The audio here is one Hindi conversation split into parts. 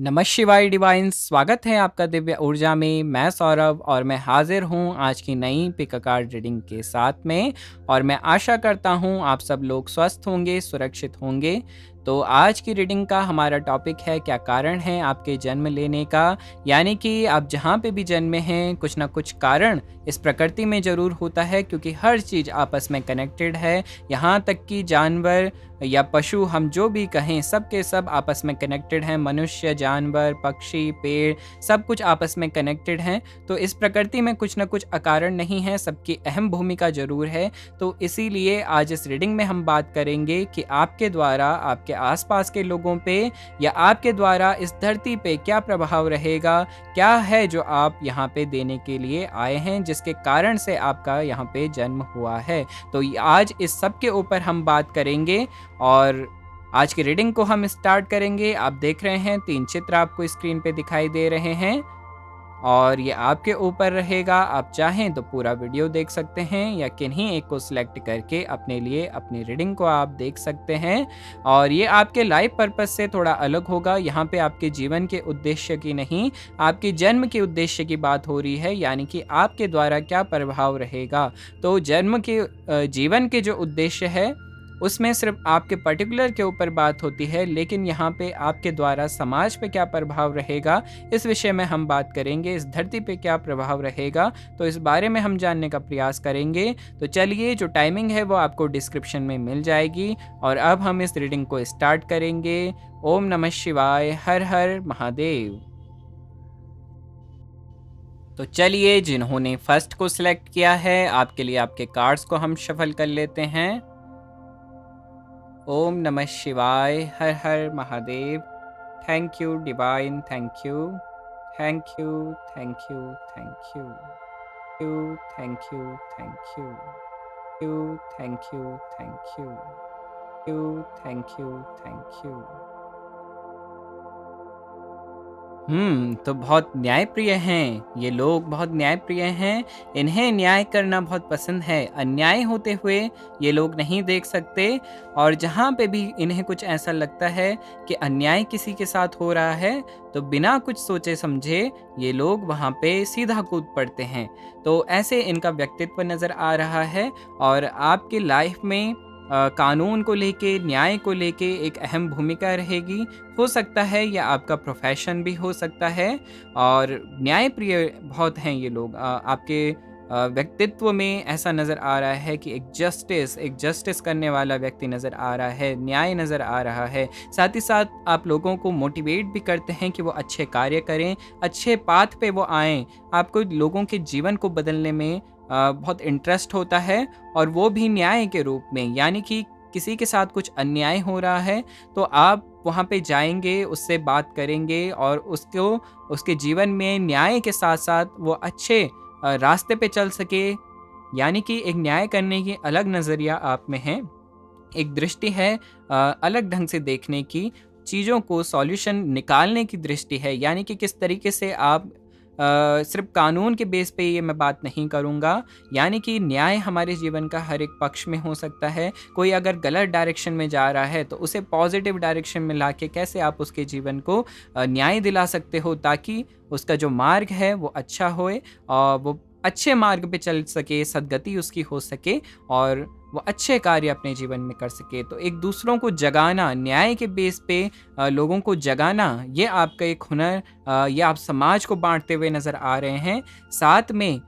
नमः शिवाय डिवाइन, स्वागत है आपका दिव्य ऊर्जा में। मैं सौरभ और मैं हाजिर हूँ आज की नई पिक अ कार्ड रीडिंग के साथ में। और मैं आशा करता हूँ आप सब लोग स्वस्थ होंगे, सुरक्षित होंगे। तो आज की रीडिंग का हमारा टॉपिक है, क्या कारण है आपके जन्म लेने का। यानी कि आप जहाँ पे भी जन्मे हैं, कुछ ना कुछ कारण इस प्रकृति में ज़रूर होता है, क्योंकि हर चीज़ आपस में कनेक्टेड है। यहाँ तक कि जानवर या पशु, हम जो भी कहें, सब के सब आपस में कनेक्टेड हैं। मनुष्य, जानवर, पक्षी, पेड़, सब कुछ आपस में कनेक्टेड हैं। तो इस प्रकृति में कुछ ना कुछ अकारण नहीं है, सबकी अहम भूमिका ज़रूर है। तो इसीलिए आज इस रीडिंग में हम बात करेंगे कि आपके द्वारा आपके आसपास के लोगों पे या आपके द्वारा इस धरती पे क्या प्रभाव रहेगा, क्या है जो आप यहाँ पे देने के लिए आए हैं, जिसके कारण से आपका यहाँ पे जन्म हुआ है। तो आज इस सब के ऊपर हम बात करेंगे और आज की रीडिंग को हम स्टार्ट करेंगे। आप देख रहे हैं 3 चित्र आपको स्क्रीन पे दिखाई दे रहे हैं और ये आपके ऊपर रहेगा। आप चाहें तो पूरा वीडियो देख सकते हैं या किन्हीं एक को सिलेक्ट करके अपने लिए अपनी रीडिंग को आप देख सकते हैं। और ये आपके लाइफ पर्पस से थोड़ा अलग होगा। यहाँ पे आपके जीवन के उद्देश्य की नहीं, आपके जन्म के उद्देश्य की बात हो रही है, यानी कि आपके द्वारा क्या प्रभाव रहेगा। तो जन्म के जीवन के जो उद्देश्य है उसमें सिर्फ आपके पर्टिकुलर के ऊपर बात होती है, लेकिन यहाँ पे आपके द्वारा समाज पे क्या प्रभाव रहेगा, इस विषय में हम बात करेंगे। इस धरती पे क्या प्रभाव रहेगा, तो इस बारे में हम जानने का प्रयास करेंगे। तो चलिए, जो टाइमिंग है वो आपको डिस्क्रिप्शन में मिल जाएगी और अब हम इस रीडिंग को स्टार्ट करेंगे। ओम नमः शिवाय, हर हर महादेव। तो चलिए, जिन्होंने फर्स्ट को सिलेक्ट किया है, आपके लिए आपके कार्ड्स को हम शफल कर लेते हैं। ओम नमः शिवाय, हर हर Mahadev. Thank you divine, thank you, thank you, thank you, thank you, you, thank you, thank you, you, thank you, thank you, you, thank you, thank you. तो बहुत न्यायप्रिय हैं ये लोग, बहुत न्यायप्रिय हैं। इन्हें न्याय करना बहुत पसंद है। अन्याय होते हुए ये लोग नहीं देख सकते। और जहाँ पे भी इन्हें कुछ ऐसा लगता है कि अन्याय किसी के साथ हो रहा है, तो बिना कुछ सोचे समझे ये लोग वहाँ पे सीधा कूद पड़ते हैं। तो ऐसे इनका व्यक्तित्व नज़र आ रहा है। और आपकी लाइफ में कानून को लेके, न्याय को लेके एक अहम भूमिका रहेगी। हो सकता है यह आपका प्रोफेशन भी हो सकता है। और न्यायप्रिय बहुत हैं ये लोग। आपके व्यक्तित्व में ऐसा नज़र आ रहा है कि एक जस्टिस करने वाला व्यक्ति नज़र आ रहा है, न्याय नज़र आ रहा है। साथ ही साथ आप लोगों को मोटिवेट भी करते हैं कि वो अच्छे कार्य करें, अच्छे पाथ पे वो आएँ। आपको लोगों के जीवन को बदलने में बहुत इंटरेस्ट होता है, और वो भी न्याय के रूप में। यानी कि किसी के साथ कुछ अन्याय हो रहा है तो आप वहाँ पे जाएँगे, उससे बात करेंगे और उसको, उसके जीवन में न्याय के साथ-साथ वो अच्छे रास्ते पे चल सके। यानी कि एक न्याय करने की अलग नज़रिया आप में है, एक दृष्टि है अलग ढंग से देखने की, चीज़ों को सॉल्यूशन निकालने की दृष्टि है। यानी कि किस तरीके से आप सिर्फ कानून के बेस पे ये मैं बात नहीं करूँगा। यानी कि न्याय हमारे जीवन का हर एक पक्ष में हो सकता है। कोई अगर गलत डायरेक्शन में जा रहा है तो उसे पॉजिटिव डायरेक्शन में लाके कैसे आप उसके जीवन को न्याय दिला सकते हो, ताकि उसका जो मार्ग है वो अच्छा होए और वो अच्छे मार्ग पे चल सके, सद्गति उसकी हो सके और वो अच्छे कार्य अपने जीवन में कर सके। तो एक दूसरों को जगाना, न्याय के बेस पे लोगों को जगाना, ये आपका एक हुनर, ये आप समाज को बांटते हुए नज़र आ रहे हैं। साथ में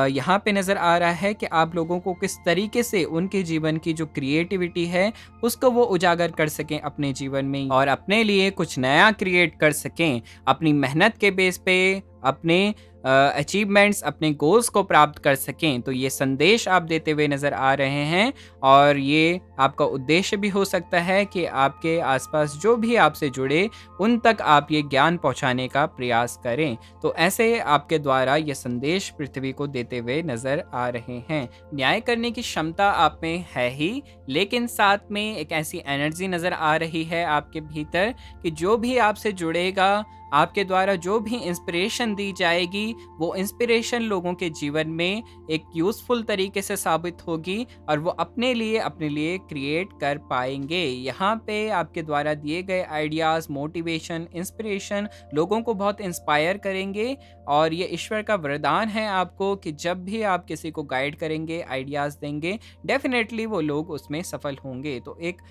यहाँ पे नज़र आ रहा है कि आप लोगों को किस तरीके से उनके जीवन की जो क्रिएटिविटी है उसको वो उजागर कर सकें अपने जीवन में और अपने लिए कुछ नया क्रिएट कर सकें। अपनी मेहनत के बेस पे अपने अचीवमेंट्स, अपने गोल्स को प्राप्त कर सकें। तो ये संदेश आप देते हुए नज़र आ रहे हैं। और ये आपका उद्देश्य भी हो सकता है कि आपके आसपास जो भी आपसे जुड़े उन तक आप ये ज्ञान पहुंचाने का प्रयास करें। तो ऐसे आपके द्वारा ये संदेश पृथ्वी को देते हुए नज़र आ रहे हैं। न्याय करने की क्षमता आप में है ही, लेकिन साथ में एक ऐसी एनर्जी नज़र आ रही है आपके भीतर कि जो भी आपसे जुड़ेगा आपके द्वारा जो भी इंस्पिरेशन दी जाएगी, वो इंस्पिरेशन लोगों के जीवन में एक यूज़फुल तरीके से साबित होगी और वो अपने लिए क्रिएट कर पाएँगे। यहाँ पे आपके द्वारा दिए गए आइडियाज़, मोटिवेशन, इंस्पिरेशन लोगों को बहुत इंस्पायर करेंगे और ये ईश्वर का वरदान है आपको कि जब भी आप किसी को गाइड करेंगे, आइडियाज़ देंगे, डेफ़िनेटली वो लोग उसमें सफल होंगे। तो एक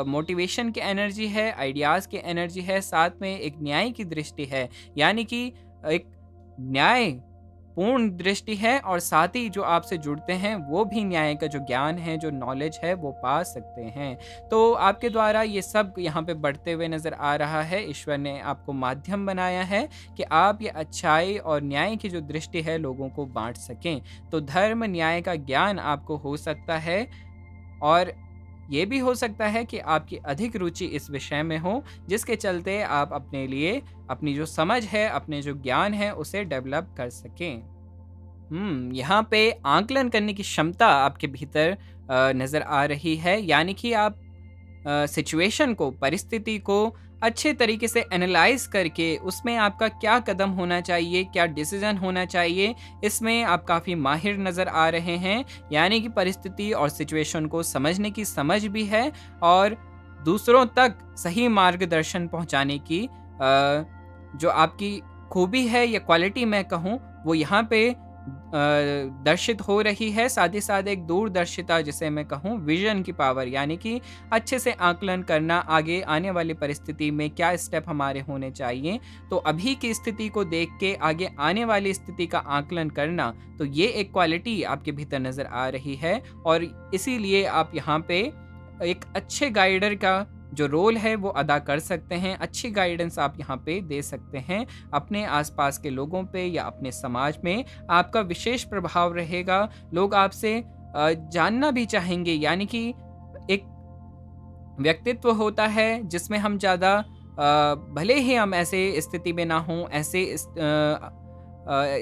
मोटिवेशन की एनर्जी है, आइडियाज़ की एनर्जी है, साथ में एक न्याय की दृष्टि है। यानी कि एक न्यायपूर्ण दृष्टि है और साथ ही जो आपसे जुड़ते हैं, वो भी न्याय का जो ज्ञान है, जो नॉलेज है, वो पा सकते हैं। तो आपके द्वारा ये सब यहाँ पे बढ़ते हुए नज़र आ रहा है। ईश्वर ने आपको माध्यम बनाया है कि आप ये अच्छाई और न्याय की जो दृष्टि है, लोगों को बाँट सकें। तो धर्म, न्याय का ज्ञान आपको हो सकता है और ये भी हो सकता है कि आपकी अधिक रुचि इस विषय में हो, जिसके चलते आप अपने लिए अपनी जो समझ है, अपने जो ज्ञान है, उसे डेवलप कर सकें। यहाँ पे आकलन करने की क्षमता आपके भीतर नज़र आ रही है, यानी कि आप सिचुएशन को, परिस्थिति को अच्छे तरीके से एनालाइज़ करके उसमें आपका क्या कदम होना चाहिए, क्या डिसीज़न होना चाहिए, इसमें आप काफ़ी माहिर नज़र आ रहे हैं। यानी कि परिस्थिति और सिचुएशन को समझने की समझ भी है और दूसरों तक सही मार्गदर्शन पहुँचाने की जो आपकी खूबी है या क्वालिटी मैं कहूँ, वो यहाँ पे दर्शित हो रही है। साथ ही साथ एक दूरदर्शिता जिसे मैं कहूँ विज़न की पावर, यानी कि अच्छे से आकलन करना, आगे आने वाली परिस्थिति में क्या स्टेप हमारे होने चाहिए। तो अभी की स्थिति को देख के आगे आने वाली स्थिति का आकलन करना, तो ये एक क्वालिटी आपके भीतर नज़र आ रही है और इसीलिए आप यहाँ पे एक अच्छे गाइडर का जो रोल है वो अदा कर सकते हैं। अच्छी गाइडेंस आप यहाँ पे दे सकते हैं। अपने आसपास के लोगों पे या अपने समाज में आपका विशेष प्रभाव रहेगा। लोग आपसे जानना भी चाहेंगे, यानी कि एक व्यक्तित्व होता है जिसमें हम ज़्यादा भले ही हम ऐसे स्थिति में ना हों, ऐसे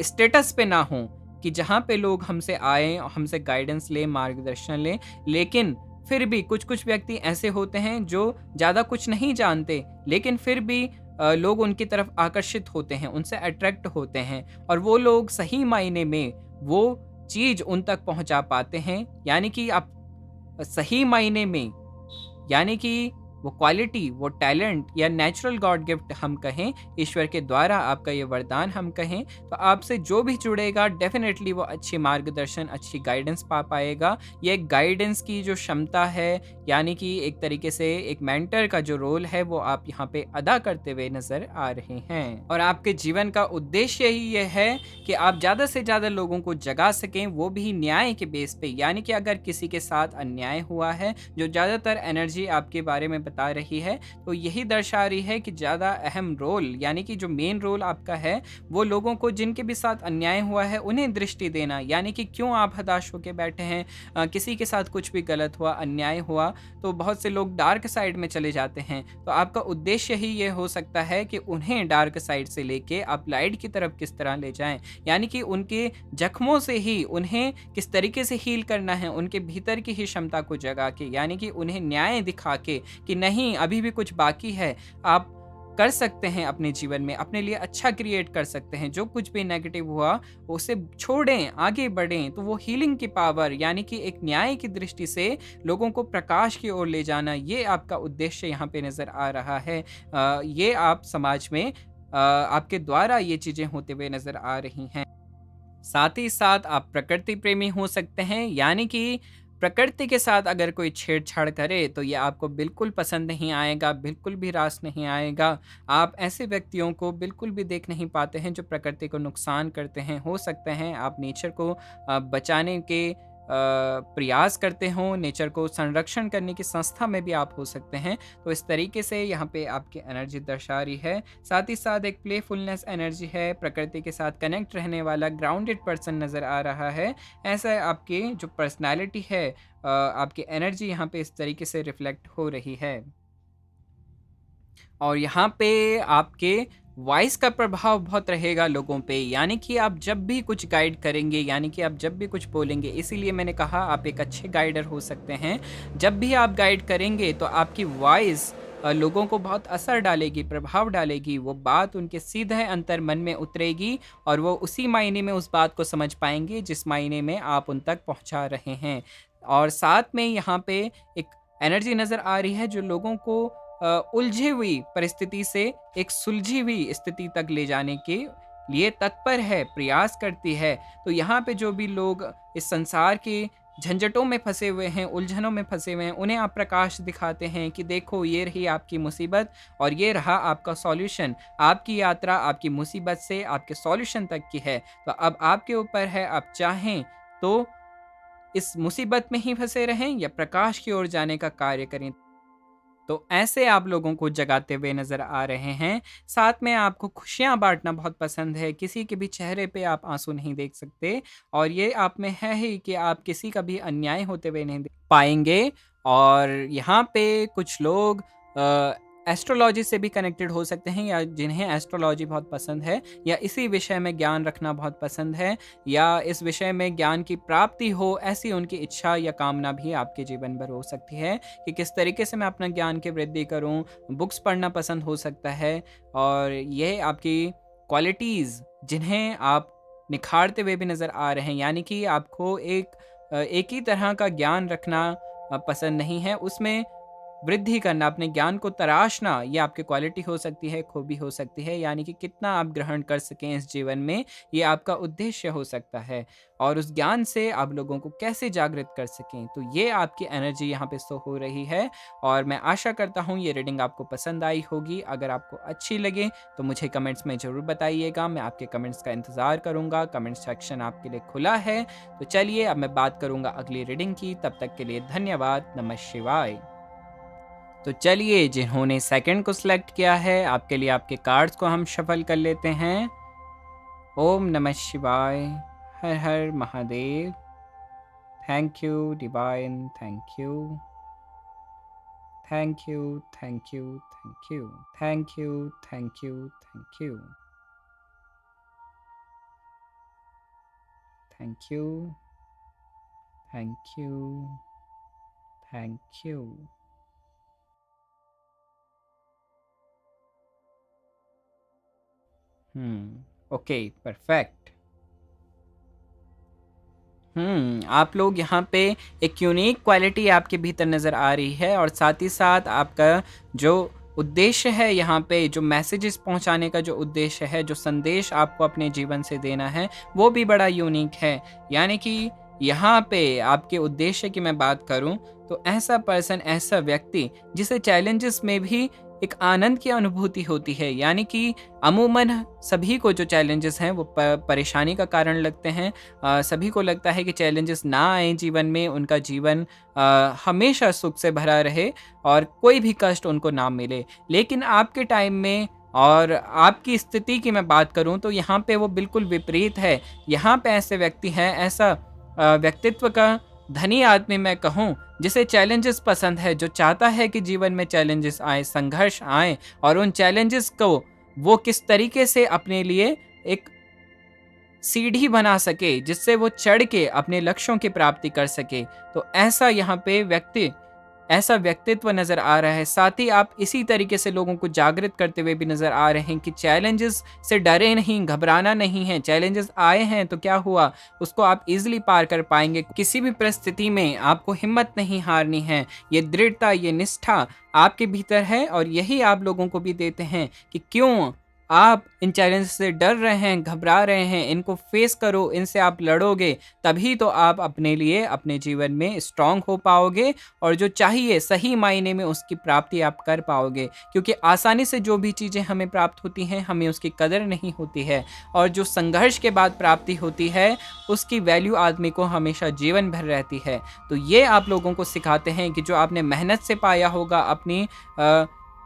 स्टेटस पे ना हों कि जहाँ पे लोग हमसे आएँ, हमसे गाइडेंस लें, मार्गदर्शन लें, लेकिन फिर भी कुछ-कुछ व्यक्ति ऐसे होते हैं जो ज़्यादा कुछ नहीं जानते, लेकिन फिर भी लोग उनकी तरफ आकर्षित होते हैं, उनसे अट्रैक्ट होते हैं और वो लोग सही मायने में वो चीज़ उन तक पहुँचा पाते हैं। यानी कि आप सही मायने में, यानी कि वो क्वालिटी, वो टैलेंट या नेचुरल गॉड गिफ्ट हम कहें, ईश्वर के द्वारा आपका ये वरदान हम कहें, तो आपसे जो भी जुड़ेगा डेफ़िनेटली वो अच्छी मार्गदर्शन, अच्छी गाइडेंस पा पाएगा। ये एक गाइडेंस की जो क्षमता है, यानी कि एक तरीके से एक मेंटर का जो रोल है, वो आप यहाँ पे अदा करते हुए नज़र आ रहे हैं। और आपके जीवन का उद्देश्य ही ये है कि आप ज़्यादा से ज़्यादा लोगों को जगा सकें, वो भी न्याय के बेस पे। यानी कि अगर किसी के साथ अन्याय हुआ है, जो ज़्यादातर एनर्जी आपके बारे में बता रही है, तो यही दर्शा रही है कि ज़्यादा अहम रोल, यानी कि जो मेन रोल आपका है, वो लोगों को जिनके भी साथ अन्याय हुआ है उन्हें दृष्टि देना। यानी कि क्यों आप हताश होके बैठे हैं, किसी के साथ कुछ भी गलत हुआ, अन्याय हुआ, तो बहुत से लोग डार्क साइड में चले जाते हैं। तो आपका उद्देश्य ही ये हो सकता है कि उन्हें डार्क साइड से लेके आप लाइट की तरफ किस तरह ले जाएं, यानी कि उनके जख्मों से ही उन्हें किस तरीके से हील करना है, उनके भीतर की ही क्षमता को जगा के, यानी कि उन्हें न्याय दिखा के कि नहीं, अभी भी कुछ बाकी है, आप कर सकते हैं अपने जीवन में, अपने लिए अच्छा क्रिएट कर सकते हैं। जो कुछ भी नेगेटिव हुआ उसे छोड़ें, आगे बढ़ें। तो वो हीलिंग की पावर, यानी कि एक न्याय की दृष्टि से लोगों को प्रकाश की ओर ले जाना, ये आपका उद्देश्य यहाँ पे नज़र आ रहा है। ये आप समाज में आपके द्वारा ये चीज़ें होते हुए नज़र आ रही हैं। साथ ही साथ आप प्रकृति प्रेमी हो सकते हैं, यानी कि प्रकृति के साथ अगर कोई छेड़छाड़ करे तो ये आपको बिल्कुल पसंद नहीं आएगा, बिल्कुल भी रास नहीं आएगा। आप ऐसे व्यक्तियों को बिल्कुल भी देख नहीं पाते हैं जो प्रकृति को नुकसान करते हैं। हो सकते हैं आप नेचर को बचाने के प्रयास करते हों, नेचर को संरक्षण करने की संस्था में भी आप हो सकते हैं। तो इस तरीके से यहाँ पे आपकी एनर्जी दर्शा रही है। साथ ही साथ एक प्लेफुलनेस एनर्जी है, प्रकृति के साथ कनेक्ट रहने वाला ग्राउंडेड पर्सन नज़र आ रहा है। ऐसा आपकी जो पर्सनैलिटी है, आपकी एनर्जी यहाँ पे इस तरीके से रिफ्लेक्ट हो रही है। और यहाँ पे आपके वॉइस का प्रभाव बहुत रहेगा लोगों पे, यानी कि आप जब भी कुछ गाइड करेंगे, यानी कि आप जब भी कुछ बोलेंगे, इसीलिए मैंने कहा आप एक अच्छे गाइडर हो सकते हैं। जब भी आप गाइड करेंगे तो आपकी वॉइस लोगों को बहुत असर डालेगी, प्रभाव डालेगी, वो बात उनके सीधे अंतर मन में उतरेगी और वो उसी मायने में उस बात को समझ पाएँगे जिस मायने में आप उन तक पहुँचा रहे हैं। और साथ में यहाँ पे एक एनर्जी नज़र आ रही है जो लोगों को उलझी हुई परिस्थिति से एक सुलझी हुई स्थिति तक ले जाने के लिए तत्पर है, प्रयास करती है। तो यहाँ पे जो भी लोग इस संसार के झंझटों में फँसे हुए हैं, उलझनों में फँसे हुए हैं, उन्हें आप प्रकाश दिखाते हैं कि देखो ये रही आपकी मुसीबत और ये रहा आपका सॉल्यूशन। आपकी यात्रा आपकी मुसीबत से आपके सॉल्यूशन तक की है। तो अब आपके ऊपर है, आप चाहें तो इस मुसीबत में ही फँसे रहें या प्रकाश की ओर जाने का कार्य करें। तो ऐसे आप लोगों को जगाते हुए नज़र आ रहे हैं। साथ में आपको खुशियाँ बाँटना बहुत पसंद है, किसी के भी चेहरे पे आप आँसू नहीं देख सकते और ये आप में है ही कि आप किसी का भी अन्याय होते हुए नहीं देख पाएँगे। और यहाँ पे कुछ लोग एस्ट्रोलॉजी से भी कनेक्टेड हो सकते हैं या जिन्हें एस्ट्रोलॉजी बहुत पसंद है या इसी विषय में ज्ञान रखना बहुत पसंद है या इस विषय में ज्ञान की प्राप्ति हो, ऐसी उनकी इच्छा या कामना भी आपके जीवन भर हो सकती है कि किस तरीके से मैं अपना ज्ञान की वृद्धि करूं। बुक्स पढ़ना पसंद हो सकता है और ये आपकी क्वालिटीज़ जिन्हें आप निखारते हुए भी नज़र आ रहे हैं, यानी कि आपको एक ही तरह का ज्ञान रखना पसंद नहीं है, उसमें वृद्धि करना, अपने ज्ञान को तराशना, ये आपकी क्वालिटी हो सकती है, खूबी हो सकती है, यानी कि कितना आप ग्रहण कर सकें इस जीवन में, ये आपका उद्देश्य हो सकता है और उस ज्ञान से आप लोगों को कैसे जागृत कर सकें। तो ये आपकी एनर्जी यहाँ पे शो हो रही है और मैं आशा करता हूँ ये रीडिंग आपको पसंद आई होगी। अगर आपको अच्छी लगे तो मुझे कमेंट्स में ज़रूर बताइएगा, मैं आपके कमेंट्स का इंतज़ार करूँगा। कमेंट सेक्शन आपके लिए खुला है। तो चलिए अब मैं बात करूँगा अगली रीडिंग की, तब तक के लिए धन्यवाद। नमः शिवाय। तो चलिए जिन्होंने सेकंड को सिलेक्ट किया है, आपके लिए आपके कार्ड्स को हम शफल कर लेते हैं। ओम नमः शिवाय। हर हर Mahadev. Thank you divine, thank you, thank you, thank you, thank you, thank you, thank you, thank you, thank you, thank you, thank you. Okay, perfect. आप लोग यहाँ पे एक यूनिक क्वालिटी आपके भीतर नज़र आ रही है और साथ ही साथ आपका जो उद्देश्य है, यहाँ पे जो मैसेजेस पहुँचाने का जो उद्देश्य है, जो संदेश आपको अपने जीवन से देना है, वो भी बड़ा यूनिक है। यानी कि यहाँ पे आपके उद्देश्य की मैं बात करूँ तो ऐसा पर्सन, ऐसा व्यक्ति जिसे चैलेंजेस में भी एक आनंद की अनुभूति होती है। यानी कि अमूमन सभी को जो चैलेंजेस हैं वो परेशानी का कारण लगते हैं। सभी को लगता है कि चैलेंजेस ना आए जीवन में, उनका जीवन हमेशा सुख से भरा रहे और कोई भी कष्ट उनको ना मिले। लेकिन आपके टाइम में और आपकी स्थिति की मैं बात करूं तो यहाँ पे वो बिल्कुल विपरीत है। यहाँ पे ऐसे व्यक्ति हैं, ऐसा व्यक्तित्व का धनी आदमी मैं कहूँ जिसे चैलेंजेस पसंद है, जो चाहता है कि जीवन में चैलेंजेस आए, संघर्ष आए और उन चैलेंजेस को वो किस तरीके से अपने लिए एक सीढ़ी बना सके जिससे वो चढ़ के अपने लक्ष्यों की प्राप्ति कर सके। तो ऐसा यहाँ पे ऐसा व्यक्तित्व नज़र आ रहा है। साथ ही आप इसी तरीके से लोगों को जागृत करते हुए भी नज़र आ रहे हैं कि चैलेंजेस से डरे नहीं, घबराना नहीं है। चैलेंजेस आए हैं तो क्या हुआ, उसको आप इजीली पार कर पाएंगे। किसी भी परिस्थिति में आपको हिम्मत नहीं हारनी है। ये दृढ़ता, ये निष्ठा आपके भीतर है और यही आप लोगों को भी देते हैं कि क्यों आप इन चैलेंज से डर रहे हैं, घबरा रहे हैं, इनको फेस करो, इनसे आप लड़ोगे, तभी तो आप अपने लिए, अपने जीवन में स्ट्रांग हो पाओगे और जो चाहिए सही मायने में उसकी प्राप्ति आप कर पाओगे। क्योंकि आसानी से जो भी चीज़ें हमें प्राप्त होती हैं, हमें उसकी कदर नहीं होती है और जो संघर्ष के बाद प्राप्ति होती है, उसकी वैल्यू आदमी को हमेशा जीवन भर रहती है। तो ये आप लोगों को सिखाते हैं कि जो आपने मेहनत से पाया होगा, अपनी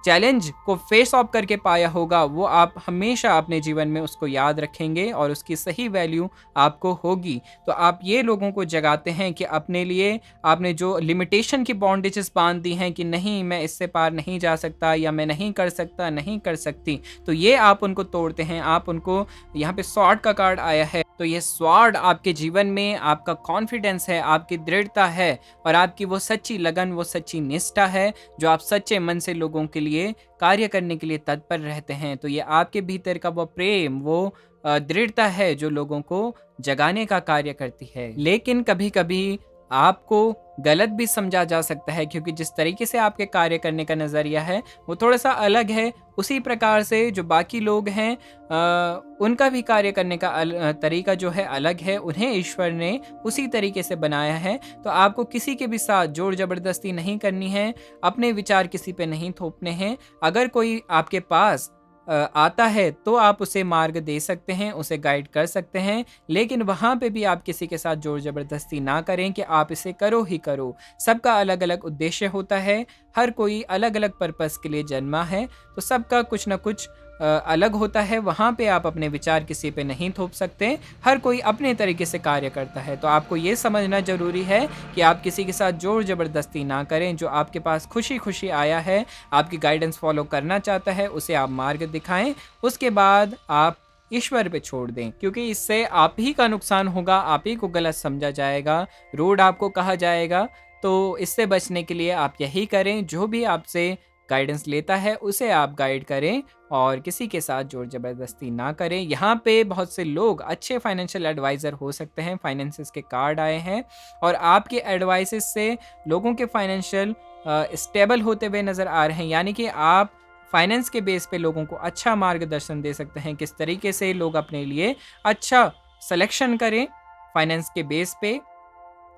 चैलेंज को फेस ऑफ करके पाया होगा, वो आप हमेशा अपने जीवन में उसको याद रखेंगे और उसकी सही वैल्यू आपको होगी। तो आप ये लोगों को जगाते हैं कि अपने लिए आपने जो लिमिटेशन की बॉन्डेजेस बांध दी हैं कि नहीं मैं इससे पार नहीं जा सकता या मैं नहीं कर सकता, नहीं कर सकती, तो ये आप उनको तोड़ते हैं। आप उनको, यहाँ पे सॉर्ड का कार्ड आया है, तो ये स्वॉर्ड आपके जीवन में आपका कॉन्फिडेंस है, आपकी दृढ़ता है और आपकी वो सच्ची लगन, वो सच्ची निष्ठा है, जो आप सच्चे मन से लोगों के लिए कार्य करने के लिए तत्पर रहते हैं। तो ये आपके भीतर का वो प्रेम, वो दृढ़ता है जो लोगों को जगाने का कार्य करती है। लेकिन कभी-कभी आपको गलत भी समझा जा सकता है, क्योंकि जिस तरीके से आपके कार्य करने का नज़रिया है, वो थोड़ा-सा अलग है। उसी प्रकार से जो बाकी लोग हैं उनका भी कार्य करने का तरीका जो है अलग है। उन्हें ईश्वर ने उसी तरीके से बनाया है। तो आपको किसी के भी साथ ज़ोर-ज़बरदस्ती नहीं करनी है, अपने विचार किसी पे नहीं थोपने हैं। अगर कोई आपके पास आता है तो आप उसे मार्ग दे सकते हैं, उसे गाइड कर सकते हैं, लेकिन वहाँ पे भी आप किसी के साथ ज़ोर ज़बरदस्ती ना करें कि आप इसे करो ही करो। सबका अलग-अलग उद्देश्य होता है, हर कोई अलग-अलग पर्पस के लिए जन्मा है, तो सबका कुछ न कुछ अलग होता है। वहाँ पे आप अपने विचार किसी पे नहीं थोप सकते, हर कोई अपने तरीके से कार्य करता है। तो आपको ये समझना ज़रूरी है कि आप किसी के साथ ज़ोर ज़बरदस्ती ना करें। जो आपके पास खुशी-खुशी आया है, आपकी गाइडेंस फ़ॉलो करना चाहता है, उसे आप मार्ग दिखाएँ। उसके बाद आप ईश्वर पे छोड़ दें, क्योंकि इससे आप ही का नुकसान होगा, आप ही को गलत समझा जाएगा, रूड आपको कहा जाएगा। तो इससे बचने के लिए आप यही करें, जो भी आपसे गाइडेंस लेता है उसे आप गाइड करें और किसी के साथ ज़ोर ज़बरदस्ती ना करें। यहाँ पे बहुत से लोग अच्छे फाइनेंशियल एडवाइज़र हो सकते हैं, फाइनेंसेस के कार्ड आए हैं और आपके एडवाइसेस से लोगों के फाइनेंशियल स्टेबल होते हुए नज़र आ रहे हैं। यानी कि आप फाइनेंस के बेस पे लोगों को अच्छा मार्गदर्शन दे सकते हैं, किस तरीके से लोग अपने लिए अच्छा सिलेक्शन करें फाइनेंस के बेस पे।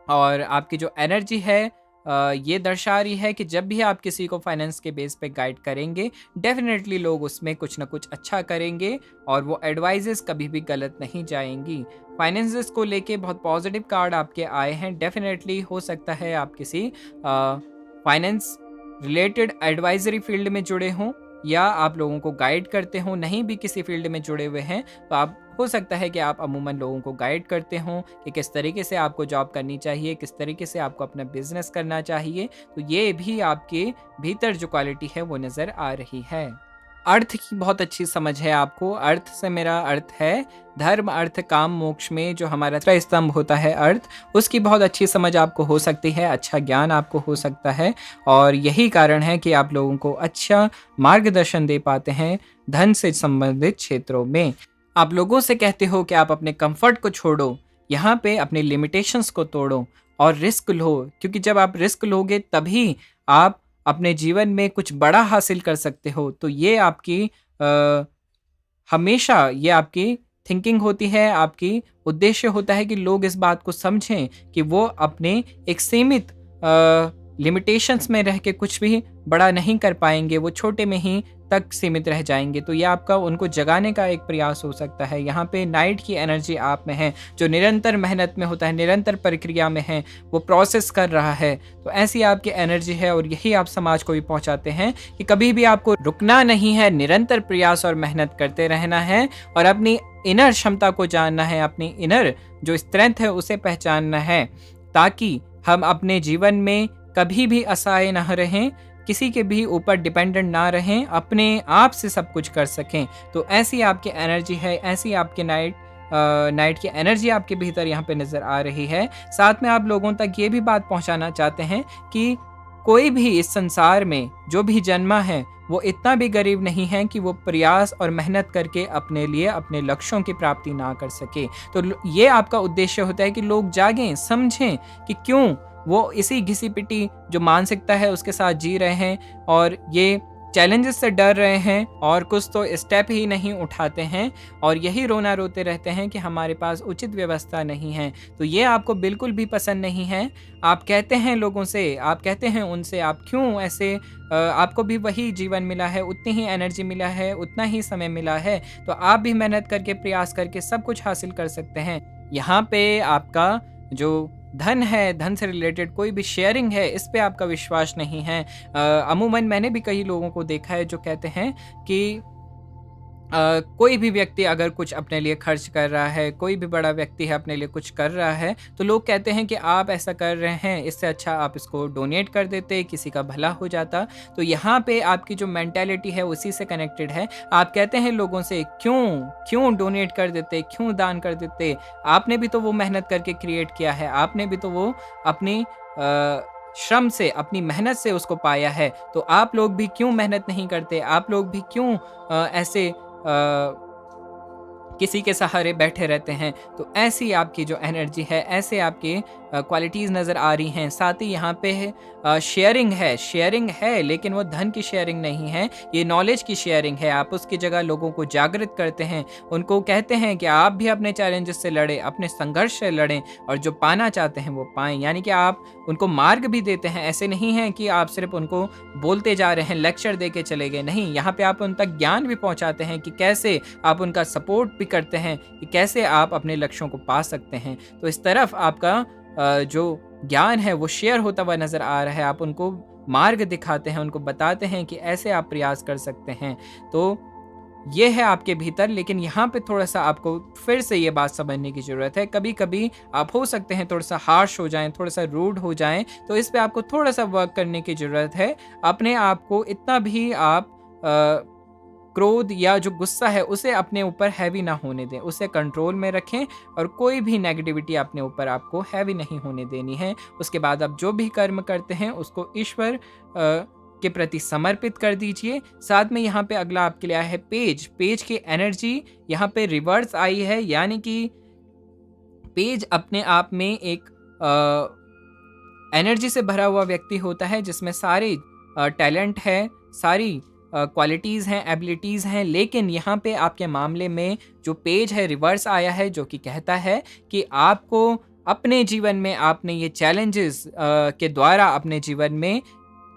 और आपकी जो एनर्जी है ये दर्शा रही है कि जब भी आप किसी को फाइनेंस के बेस पे गाइड करेंगे, डेफिनेटली लोग उसमें कुछ ना कुछ अच्छा करेंगे और वो एडवाइजेस कभी भी गलत नहीं जाएंगी। फाइनेंसेस को लेके बहुत पॉजिटिव कार्ड आपके आए हैं। डेफिनेटली हो सकता है आप किसी फाइनेंस रिलेटेड एडवाइजरी फील्ड में जुड़े हों या आप लोगों को गाइड करते हों। नहीं भी किसी फील्ड में जुड़े हुए हैं तो आप हो सकता है कि आप अमूमन लोगों को गाइड करते हों कि किस तरीके से आपको जॉब करनी चाहिए, किस तरीके से आपको अपना बिजनेस करना चाहिए। तो ये भी आपके भीतर जो क्वालिटी है वो नज़र आ रही है। अर्थ की बहुत अच्छी समझ है आपको। अर्थ से मेरा अर्थ है धर्म, अर्थ, काम, मोक्ष में जो हमारा तीसरा स्तंभ होता है अर्थ, उसकी बहुत अच्छी समझ आपको हो सकती है, अच्छा ज्ञान आपको हो सकता है और यही कारण है कि आप लोगों को अच्छा मार्गदर्शन दे पाते हैं धन से संबंधित क्षेत्रों में। आप लोगों से कहते हो कि आप अपने कंफर्ट को छोड़ो, यहाँ पे अपने लिमिटेशंस को तोड़ो और रिस्क लो, क्योंकि जब आप रिस्क लोगे तभी आप अपने जीवन में कुछ बड़ा हासिल कर सकते हो। तो ये आपकी हमेशा ये आपकी थिंकिंग होती है, आपकी उद्देश्य होता है कि लोग इस बात को समझें कि वो अपने एक सीमित लिमिटेशंस में रह के कुछ भी बड़ा नहीं कर पाएंगे, वो छोटे में ही तक सीमित रह जाएंगे। तो ये आपका उनको जगाने का एक प्रयास हो सकता है। यहाँ पे नाइट की एनर्जी आप में है, जो निरंतर मेहनत में होता है, निरंतर प्रक्रिया में है, वो प्रोसेस कर रहा है। तो ऐसी आपकी एनर्जी है और यही आप समाज को भी पहुँचाते हैं कि कभी भी आपको रुकना नहीं है, निरंतर प्रयास और मेहनत करते रहना है और अपनी इनर क्षमता को जानना है, अपनी इनर जो स्ट्रेंथ है उसे पहचानना है, ताकि हम अपने जीवन में कभी भी असहाय ना रहें, किसी के भी ऊपर डिपेंडेंट ना रहें, अपने आप से सब कुछ कर सकें। तो ऐसी आपकी एनर्जी है, ऐसी आपके नाइट की एनर्जी आपके भीतर यहाँ पे नज़र आ रही है। साथ में आप लोगों तक ये भी बात पहुँचाना चाहते हैं कि कोई भी इस संसार में जो भी जन्मा है वो इतना भी गरीब नहीं है कि वो प्रयास और मेहनत करके अपने लिए अपने लक्ष्यों की प्राप्ति ना कर सके। तो ये आपका उद्देश्य होता है कि लोग जागें, समझें कि क्यों वो इसी घिसी-पिटी जो मानसिकता है उसके साथ जी रहे हैं और ये चैलेंजेस से डर रहे हैं और कुछ तो स्टेप ही नहीं उठाते हैं और यही रोना रोते रहते हैं कि हमारे पास उचित व्यवस्था नहीं है। तो ये आपको बिल्कुल भी पसंद नहीं है। आप कहते हैं लोगों से, आप कहते हैं उनसे, आप क्यों ऐसे आपको भी वही जीवन मिला है, उतनी ही एनर्जी मिला है, उतना ही समय मिला है, तो आप भी मेहनत करके, प्रयास करके सब कुछ हासिल कर सकते हैं। यहाँ पे आपका जो धन है, धन से रिलेटेड कोई भी शेयरिंग है, इस पे आपका विश्वास नहीं है। अमूमन मैंने भी कई लोगों को देखा है जो कहते हैं कि कोई भी व्यक्ति अगर कुछ अपने लिए खर्च कर रहा है, कोई भी बड़ा व्यक्ति है अपने लिए कुछ कर रहा है, तो लोग कहते हैं कि आप ऐसा कर रहे हैं, इससे अच्छा आप इसको डोनेट कर देते, किसी का भला हो जाता। तो यहाँ पे आपकी जो मेंटालिटी है उसी से कनेक्टेड है। आप कहते हैं लोगों से क्यों डोनेट कर देते, क्यों दान कर देते? आपने भी तो वो मेहनत करके क्रिएट किया है, आपने भी तो वो अपनी श्रम से, अपनी मेहनत से उसको पाया है। तो आप लोग भी क्यों मेहनत नहीं करते? आप लोग भी क्यों ऐसे किसी के सहारे बैठे रहते हैं? तो ऐसी आपकी जो एनर्जी है, ऐसे आपके क्वालिटीज़ नज़र आ रही हैं। साथ ही यहाँ पे शेयरिंग है लेकिन वो धन की शेयरिंग नहीं है, ये नॉलेज की शेयरिंग है। आप उसकी जगह लोगों को जागृत करते हैं, उनको कहते हैं कि आप भी अपने चैलेंजेस से लड़ें, अपने संघर्ष से लड़ें और जो पाना चाहते हैं वो पाएँ। यानी कि आप उनको मार्ग भी देते हैं, ऐसे नहीं है कि आप सिर्फ़ उनको बोलते जा रहे हैं, लेक्चर दे के चले गए, नहीं, यहाँ पे आप उन तक ज्ञान भी पहुँचाते हैं कि कैसे आप उनका सपोर्ट भी करते हैं कि कैसे आप अपने लक्ष्यों को पा सकते हैं। तो इस तरफ आपका जो ज्ञान है वो शेयर होता हुआ नज़र आ रहा है। आप उनको मार्ग दिखाते हैं, उनको बताते हैं कि ऐसे आप प्रयास कर सकते हैं। तो ये है आपके भीतर, लेकिन यहाँ पे थोड़ा-सा आपको फिर से ये बात समझने की ज़रूरत है। कभी-कभी आप हो सकते हैं थोड़ा-सा हार्श हो जाएँ, थोड़ा-सा रूड हो जाएँ, तो इस पे आपको थोड़ा-सा वर्क करने की ज़रूरत है। अपने आप को इतना भी आप क्रोध या जो गुस्सा है उसे अपने ऊपर हैवी ना होने दें, उसे कंट्रोल में रखें और कोई भी नेगेटिविटी अपने ऊपर आपको हैवी नहीं होने देनी है। उसके बाद आप जो भी कर्म करते हैं उसको ईश्वर के प्रति समर्पित कर दीजिए। साथ में यहाँ पे अगला आपके लिए आया है पेज की एनर्जी यहाँ पे रिवर्स आई है, यानी कि पेज अपने आप में एक एनर्जी से भरा हुआ व्यक्ति होता है जिसमें सारी टैलेंट है, सारी क्वालिटीज़ हैं, एबिलिटीज़ हैं, लेकिन यहाँ पे आपके मामले में जो पेज है रिवर्स आया है, जो कि कहता है कि आपको अपने जीवन में आपने ये चैलेंजेस के द्वारा अपने जीवन में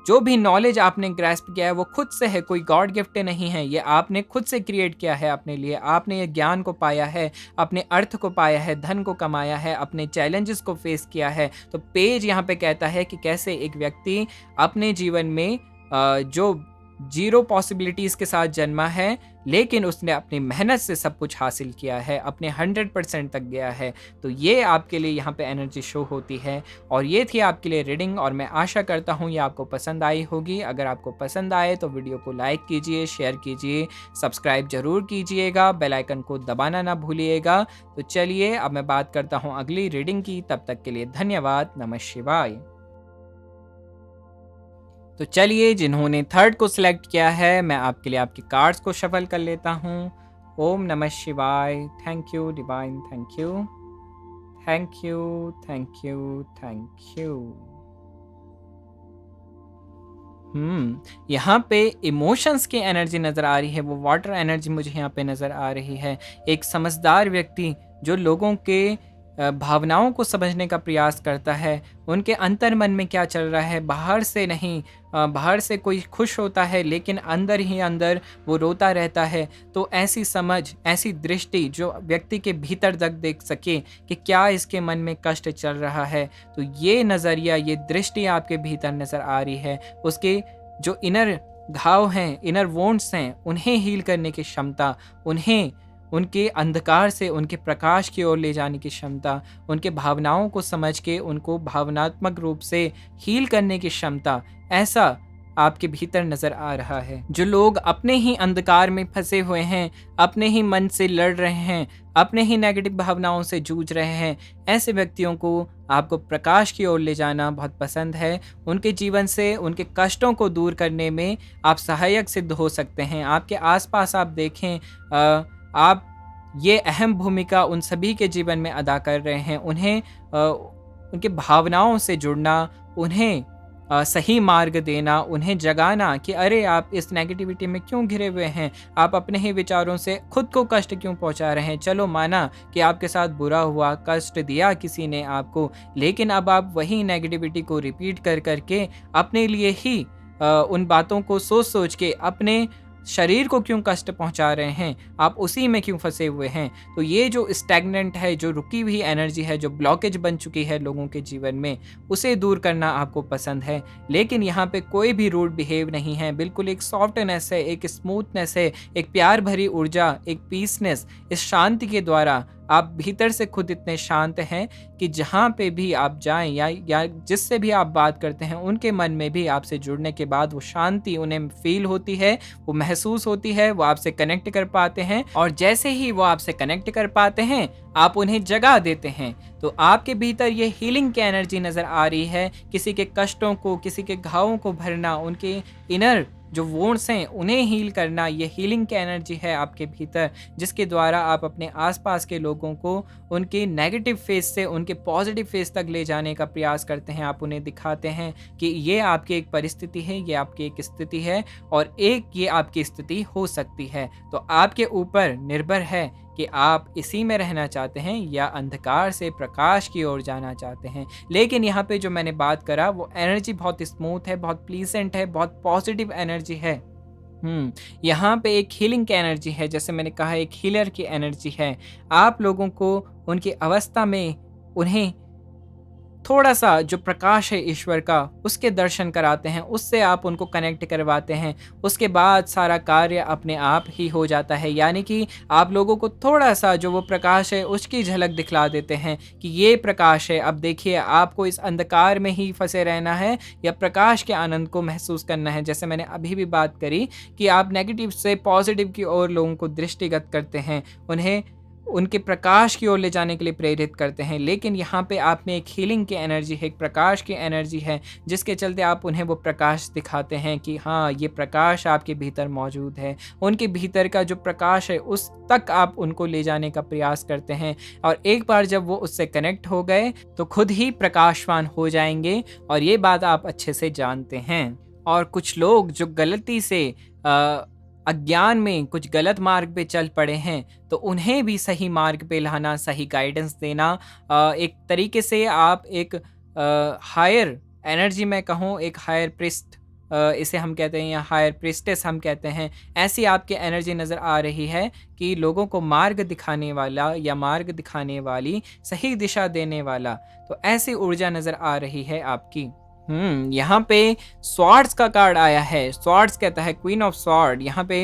जो भी नॉलेज आपने ग्रैस्प किया है वो खुद से है, कोई गॉड गिफ्ट नहीं है, ये आपने खुद से क्रिएट किया है अपने लिए। आपने ये ज्ञान को पाया है, अपने अर्थ को पाया है, धन को कमाया है, अपने चैलेंजेस को फेस किया है। तो पेज यहाँ पे कहता है कि कैसे एक व्यक्ति अपने जीवन में जो ज़ीरो पॉसिबिलिटीज़ के साथ जन्मा है, लेकिन उसने अपनी मेहनत से सब कुछ हासिल किया है, अपने 100% तक गया है। तो ये आपके लिए यहाँ पे एनर्जी शो होती है और ये थी आपके लिए रीडिंग और मैं आशा करता हूँ ये आपको पसंद आई होगी। अगर आपको पसंद आए तो वीडियो को लाइक कीजिए, शेयर कीजिए, सब्सक्राइब ज़रूर कीजिएगा, बेल आइकन को दबाना ना भूलिएगा। तो चलिए अब मैं बात करता हूँ अगली रीडिंग की, तब तक के लिए धन्यवाद। नमः शिवाय। तो चलिए जिन्होंने थर्ड को सिलेक्ट किया है मैं आपके लिए आपके कार्ड्स को शफल कर लेता हूँ। ओम नमः शिवाय। Thank you divine, thank you, thank you, thank you, thank you. यहाँ पे इमोशंस की एनर्जी नज़र आ रही है, वो वाटर एनर्जी मुझे यहाँ पे नज़र आ रही है। एक समझदार व्यक्ति जो लोगों के भावनाओं को समझने का प्रयास करता है, उनके अंतर मन में क्या चल रहा है, बाहर से नहीं, बाहर से कोई खुश होता है लेकिन अंदर ही अंदर वो रोता रहता है। तो ऐसी समझ, ऐसी दृष्टि जो व्यक्ति के भीतर तक देख सके कि क्या इसके मन में कष्ट चल रहा है, तो ये नज़रिया, ये दृष्टि आपके भीतर नज़र आ रही है। उसके जो इनर घाव हैं, इनर वोंड्स हैं, उन्हें हील करने की क्षमता, उन्हें उनके अंधकार से उनके प्रकाश की ओर ले जाने की क्षमता, उनके भावनाओं को समझ के उनको भावनात्मक रूप से हील करने की क्षमता, ऐसा आपके भीतर नज़र आ रहा है। जो लोग अपने ही अंधकार में फंसे हुए हैं, अपने ही मन से लड़ रहे हैं, अपने ही नेगेटिव भावनाओं से जूझ रहे हैं, ऐसे व्यक्तियों को आपको प्रकाश की ओर ले जाना बहुत पसंद है। उनके जीवन से उनके कष्टों को दूर करने में आप सहायक सिद्ध हो सकते हैं। आपके आसपास आप देखें, आप ये अहम भूमिका उन सभी के जीवन में अदा कर रहे हैं। उन्हें उनके भावनाओं से जुड़ना, उन्हें सही मार्ग देना, उन्हें जगाना कि अरे आप इस नेगेटिविटी में क्यों घिरे हुए हैं, आप अपने ही विचारों से खुद को कष्ट क्यों पहुंचा रहे हैं। चलो माना कि आपके साथ बुरा हुआ, कष्ट दिया किसी ने आपको, लेकिन अब आप वही नेगेटिविटी को रिपीट कर करके अपने लिए ही उन बातों को सोच सोच के अपने शरीर को क्यों कष्ट पहुँचा रहे हैं? आप उसी में क्यों फँसे हुए हैं? तो ये जो स्टैग्नेंट है, जो रुकी हुई एनर्जी है, जो ब्लॉकेज बन चुकी है लोगों के जीवन में, उसे दूर करना आपको पसंद है। लेकिन यहाँ पे कोई भी रूड बिहेव नहीं है, बिल्कुल एक सॉफ्टनेस है, एक स्मूथनेस है, एक प्यार भरी ऊर्जा, एक पीसनेस। इस शांति के द्वारा आप भीतर से खुद इतने शांत हैं कि जहाँ पे भी आप जाएँ या जिससे भी आप बात करते हैं, उनके मन में भी आपसे जुड़ने के बाद वो शांति उन्हें फ़ील होती है, वो महसूस होती है, वो आपसे कनेक्ट कर पाते हैं और जैसे ही वो आपसे कनेक्ट कर पाते हैं, आप उन्हें जगा देते हैं। तो आपके भीतर ये हीलिंग की एनर्जी नज़र आ रही है, किसी के कष्टों को, किसी के घावों को भरना, उनके इनर जो वुंड्स हैं, उन्हें हील करना, ये हीलिंग की एनर्जी है आपके भीतर, जिसके द्वारा आप अपने आस-पास के लोगों को उनके नेगेटिव फेज़ से उनके पॉज़िटिव फेज़ तक ले जाने का प्रयास करते हैं। आप उन्हें दिखाते हैं कि ये आपकी एक परिस्थिति है, ये आपकी एक स्थिति है और एक ये आपकी स्थिति हो सकती है। तो आपके ऊपर निर्भर है कि आप इसी में रहना चाहते हैं या अंधकार से प्रकाश की ओर जाना चाहते हैं। लेकिन यहाँ पे जो मैंने बात करा वो एनर्जी बहुत स्मूथ है, बहुत प्लीजेंट है, बहुत पॉजिटिव एनर्जी है। यहाँ पे एक हीलिंग की एनर्जी है, जैसे मैंने कहा एक हीलर की एनर्जी है। आप लोगों को उनकी अवस्था में उन्हें थोड़ा-सा जो प्रकाश है ईश्वर का, उसके दर्शन कराते हैं, उससे आप उनको कनेक्ट करवाते हैं। उसके बाद सारा कार्य अपने आप ही हो जाता है। यानी कि आप लोगों को थोड़ा-सा जो वो प्रकाश है, उसकी झलक दिखला देते हैं कि ये प्रकाश है। अब देखिए आपको इस अंधकार में ही फँसे रहना है या प्रकाश के आनंद को महसूस करना है। जैसे मैंने अभी भी बात करी कि आप नेगेटिव से पॉज़िटिव की ओर लोगों को दृष्टिगत करते हैं, उन्हें उनके प्रकाश की ओर ले जाने के लिए प्रेरित करते हैं। लेकिन यहाँ पे आप में एक हीलिंग की एनर्जी है, एक प्रकाश की एनर्जी है, जिसके चलते आप उन्हें वो प्रकाश दिखाते हैं कि हाँ, ये प्रकाश आपके भीतर मौजूद है। उनके भीतर का जो प्रकाश है, उस तक आप उनको ले जाने का प्रयास करते हैं और एक बार जब वो उससे कनेक्ट हो गए, तो खुद ही प्रकाशवान हो जाएँगे और ये बात आप अच्छे से जानते हैं। और कुछ लोग जो गलती से अज्ञान में कुछ गलत मार्ग पे चल पड़े हैं, तो उन्हें भी सही मार्ग पे लाना, सही गाइडेंस देना, एक तरीके से आप एक हायर एनर्जी में कहूँ, एक हायर प्रीस्ट इसे हम कहते हैं या हायर प्रीस्टेस हम कहते हैं, ऐसी आपकी एनर्जी नज़र आ रही है कि लोगों को मार्ग दिखाने वाला या मार्ग दिखाने वाली, सही दिशा देने वाला, तो ऐसी ऊर्जा नज़र आ रही है आपकी। यहाँ पे स्वॉर्ड्स का कार्ड आया है। स्वॉर्ड्स कहता है क्वीन ऑफ स्वॉर्ड। यहाँ पे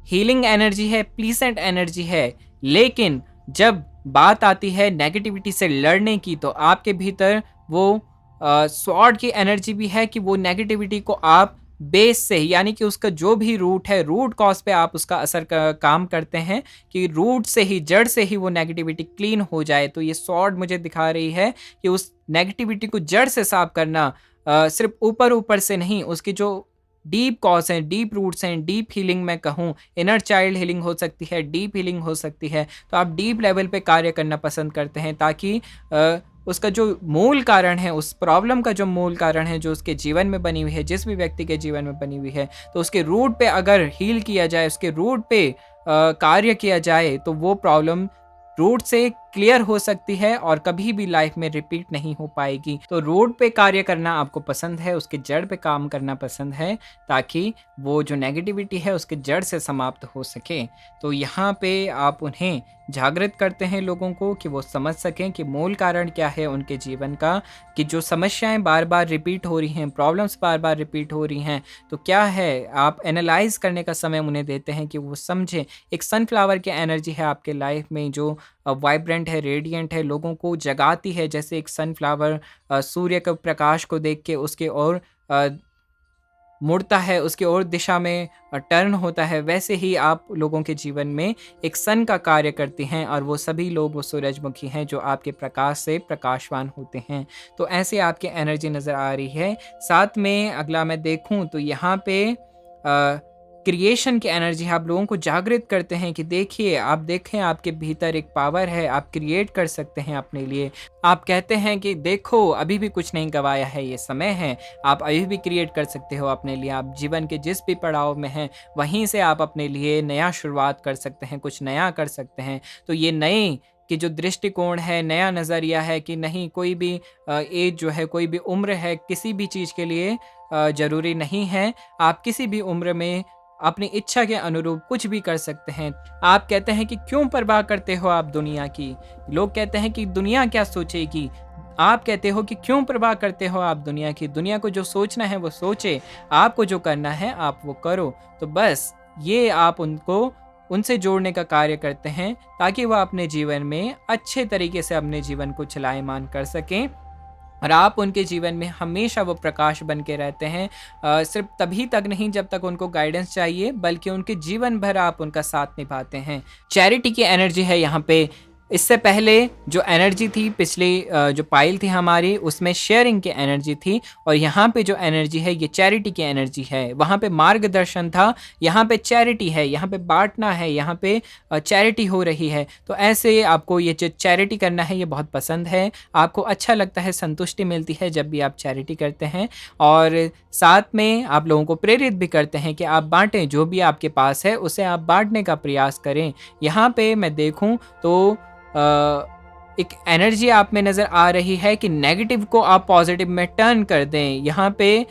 हीलिंग एनर्जी है, प्लीसेंट एनर्जी है, लेकिन जब बात आती है नेगेटिविटी से लड़ने की, तो आपके भीतर वो स्वॉर्ड की एनर्जी भी है कि वो नेगेटिविटी को आप बेस से यानी कि उसका जो भी रूट है, रूट कॉज पे आप उसका असर काम करते हैं कि रूट से ही, जड़ से ही वो नेगेटिविटी क्लीन हो जाए। तो ये स्वॉर्ड मुझे दिखा रही है कि उस नेगेटिविटी को जड़ से साफ करना, सिर्फ ऊपर ऊपर से नहीं, उसकी जो डीप कॉज हैं, डीप रूट्स हैं, डीप हीलिंग मैं कहूँ, इनर चाइल्ड हीलिंग हो सकती है, डीप हीलिंग हो सकती है। तो आप डीप लेवल पे कार्य करना पसंद करते हैं ताकि उसका जो मूल कारण है, उस प्रॉब्लम का जो मूल कारण है, जो उसके जीवन में बनी हुई है, जिस भी व्यक्ति के जीवन में बनी हुई है, तो उसके रूट पे अगर हील किया जाए, उसके रूट पे कार्य किया जाए, तो वो प्रॉब्लम रूट से क्लियर हो सकती है और कभी भी लाइफ में रिपीट नहीं हो पाएगी। तो रूट पे कार्य करना आपको पसंद है, उसके जड़ पे काम करना पसंद है, ताकि वो जो नेगेटिविटी है उसके जड़ से समाप्त हो सके। तो यहाँ पे आप उन्हें जागृत करते हैं लोगों को कि वो समझ सकें कि मूल कारण क्या है उनके जीवन का, कि जो समस्याएं बार बार रिपीट हो रही हैं, प्रॉब्लम्स बार बार रिपीट हो रही हैं, तो क्या है, आप एनालाइज करने का समय उन्हें देते हैं कि वो समझें। एक सनफ्लावर की एनर्जी है आपके लाइफ में जो वाइब्रेंट है, रेडिएंट है, लोगों को जगाती है। जैसे एक सनफ्लावर सूर्य के प्रकाश को देख के उसके ओर मुड़ता है, उसके ओर दिशा में टर्न होता है, वैसे ही आप लोगों के जीवन में एक सन का कार्य करती हैं और वो सभी लोग वो सूरजमुखी हैं जो आपके प्रकाश से प्रकाशवान होते हैं। तो ऐसे आपकी एनर्जी नज़र आ रही है। साथ में अगला मैं देखूं तो यहाँ पे क्रिएशन की एनर्जी आप लोगों को जागृत करते हैं कि देखिए, आप देखें आपके भीतर एक पावर है, आप क्रिएट कर सकते हैं अपने लिए। आप कहते हैं कि देखो अभी भी कुछ नहीं गवाया है, ये समय है, आप अभी भी क्रिएट कर सकते हो अपने लिए। आप जीवन के जिस भी पड़ाव में हैं, वहीं से आप अपने लिए नया शुरुआत कर सकते हैं, कुछ नया कर सकते हैं। तो ये नए कि जो दृष्टिकोण है, नया नज़रिया है कि नहीं, कोई भी एज जो है, कोई भी उम्र है, किसी भी चीज़ के लिए ज़रूरी नहीं है। आप किसी भी उम्र में अपनी इच्छा के अनुरूप कुछ भी कर सकते हैं। आप कहते हैं कि क्यों परवाह करते हो आप दुनिया की? लोग कहते हैं कि दुनिया क्या सोचेगी? आप कहते हो कि क्यों परवाह करते हो आप दुनिया की? दुनिया को जो सोचना है वो सोचे, आपको जो करना है आप वो करो। तो बस ये आप उनसे जोड़ने का कार्य करते हैं ताकि वह अपने जीवन में अच्छे तरीके से अपने जीवन को चलायमान कर सकें और आप उनके जीवन में हमेशा वो प्रकाश बन के रहते हैं। सिर्फ तभी तक नहीं जब तक उनको गाइडेंस चाहिए, बल्कि उनके जीवन भर आप उनका साथ निभाते हैं। चैरिटी की एनर्जी है यहाँ पे। इससे पहले जो एनर्जी थी पिछली जो पाइल थी हमारी, उसमें शेयरिंग की एनर्जी थी, और यहाँ पे जो एनर्जी है ये चैरिटी की एनर्जी है। वहाँ पे मार्गदर्शन था, यहाँ पे चैरिटी है, यहाँ पे बांटना है, यहाँ पे चैरिटी हो रही है। तो ऐसे आपको ये जो चैरिटी करना है ये बहुत पसंद है, आपको अच्छा लगता है, संतुष्टि मिलती है जब भी आप चैरिटी करते हैं, और साथ में आप लोगों को प्रेरित भी करते हैं कि आप बांटें, जो भी आपके पास है उसे आप बांटने का प्रयास करें। यहाँ पे मैं देखूं तो एक एनर्जी आप में नज़र आ रही है कि नेगेटिव को आप पॉजिटिव में टर्न कर दें। यहाँ पे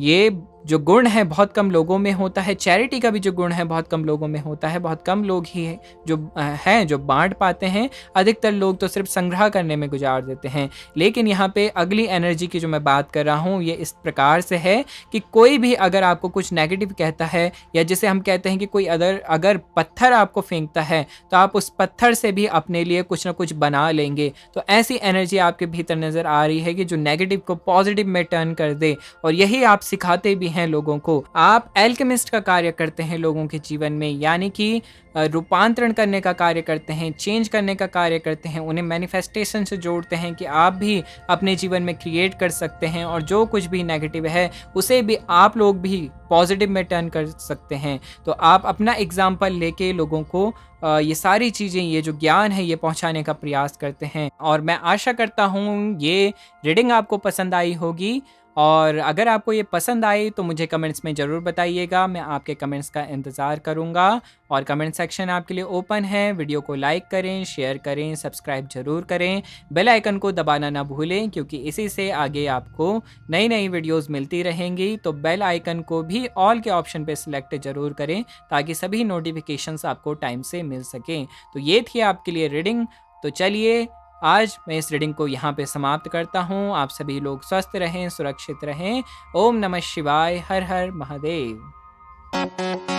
ये जो गुण है बहुत कम लोगों में होता है। चैरिटी का भी जो गुण है बहुत कम लोगों में होता है। बहुत कम लोग ही है जो बांट पाते हैं। अधिकतर लोग तो सिर्फ संग्रह करने में गुजार देते हैं। लेकिन यहाँ पे अगली एनर्जी की जो मैं बात कर रहा हूँ ये इस प्रकार से है कि कोई भी अगर आपको कुछ नेगेटिव कहता है, या जिसे हम कहते हैं कि कोई अगर पत्थर आपको फेंकता है तो आप उस पत्थर से भी अपने लिए कुछ ना कुछ बना लेंगे। तो ऐसी एनर्जी आपके भीतर नज़र आ रही है कि जो नेगेटिव को पॉजिटिव में टर्न कर दे, और यही आप सिखाते भी हैं लोगों को। आप एल्केमिस्ट का कार्य करते हैं लोगों के जीवन में, यानी कि रूपांतरण करने का कार्य करते हैं, चेंज करने का कार्य करते हैं, उन्हें मैनिफेस्टेशन से जोड़ते हैं कि आप भी अपने जीवन में क्रिएट कर सकते हैं, और जो कुछ भी नेगेटिव है उसे भी आप लोग भी पॉजिटिव में टर्न कर सकते हैं। तो आप अपना एग्जाम्पल लेके लोगों को ये सारी चीज़ें, ये जो ज्ञान है ये पहुंचाने का प्रयास करते हैं। और मैं आशा करता हूँ ये रीडिंग आपको पसंद आई होगी, और अगर आपको ये पसंद आई तो मुझे कमेंट्स में ज़रूर बताइएगा। मैं आपके कमेंट्स का इंतज़ार करूँगा, और कमेंट सेक्शन आपके लिए ओपन है। वीडियो को लाइक करें, शेयर करें, सब्सक्राइब ज़रूर करें, बेल आइकन को दबाना ना भूलें, क्योंकि इसी से आगे आपको नई नई वीडियोस मिलती रहेंगी। तो बेल आइकन को भी ऑल के ऑप्शन पे सिलेक्ट ज़रूर करें ताकि सभी नोटिफिकेशंस आपको टाइम से मिल सकें। तो ये थी आपके लिए रीडिंग। तो चलिए आज मैं इस रीडिंग को यहाँ पे समाप्त करता हूँ। आप सभी लोग स्वस्थ रहें, सुरक्षित रहें। ओम नमः शिवाय। हर हर महादेव।